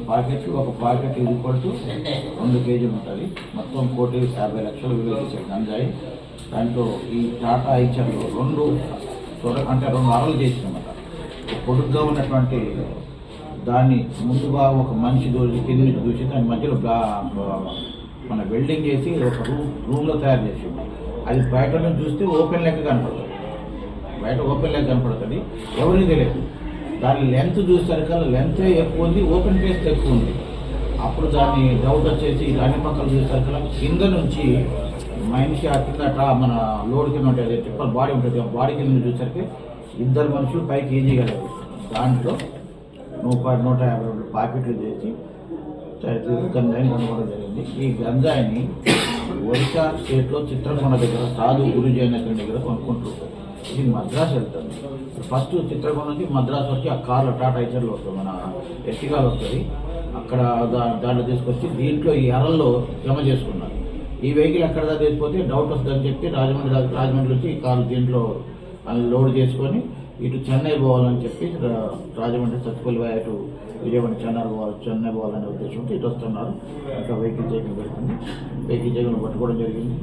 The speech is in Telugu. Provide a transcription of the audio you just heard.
ప్యాకెట్లు, ఒక ప్యాకెట్ ఈక్వల్ 2 కేజీలు ఉంటుంది. మొత్తం 1,50,00,000 విలువ చేశారు గంజాయి. దాంట్లో ఈ టాటా ఐచర్లో 2 అరలు చేసినమాట. పొడుగ్గా ఉన్నటువంటి దాన్ని ముందుగా ఒక మనిషి కింద నుంచి చూసి దాని మధ్యలో మన వెల్డింగ్ చేసి ఒక రూమ్లో తయారు చేసి అది బయట నుంచి చూస్తే ఓపెన్ లెక్క కనపడుతుంది. బయట ఓపెన్ లెక్క కనపడుతుంది, ఎవరికి తెలియదు. దాని లెంత్ చూసేసరికల్లా లెంతే ఎక్కువ ఉంది, ఓపెన్ ప్లేస్ ఎక్కువ ఉంది. అప్పుడు దాన్ని డౌట్ వచ్చేసి అన్ని పక్కన చూసేసరికల్లా కింద నుంచి మనిషి ఆ కింద మన లోడ్ కింద ఉంటుంది, టిప్పర్ బాడీ ఉంటుంది. ఆ బాడీ కింద చూసేసరికి 2 మనుషులు పైకి ఈజీగా లేదు. దాంట్లో 152 ప్యాకెట్లు చేసి గంజాయిని కనుగొనడం జరిగింది. ఈ గంజాయిని ఒరిస్సా స్టేట్లో చిత్రకొండ దగ్గర సాధు గురుజైన దగ్గర కొనుక్కుంటారు. ఇది మద్రాసు వెళ్తుంది. ఫస్ట్ చిత్రకొండ నుంచి మద్రాసు వచ్చి ఆ కార్లో టాటా ఐచర్లో వస్తుంది, మన ఎర్టిగాలో వస్తుంది. అక్కడ దాంట్లో తీసుకొచ్చి దీంట్లో ఈ అరల్లో జమ చేసుకున్నారు. ఈ వెహికల్ ఎక్కడ దాకా తీసుకొస్తే డౌట్ వస్తుందని చెప్పి రాజమండ్రి వచ్చి ఈ కారు దీంట్లో లోడ్ చేసుకొని ఇటు చెన్నై పోవాలని చెప్పి రాజమండ్రి సత్తుపల్లి అటు విజయవాడ చెన్నై పోవాలనే ఉద్దేశంతో ఇటు వస్తున్నారు. ఇంకా వెహికల్ చెకింగ్ పెడుతుంది. వెహికల్ చెకింగ్ పట్టుకోవడం జరిగింది.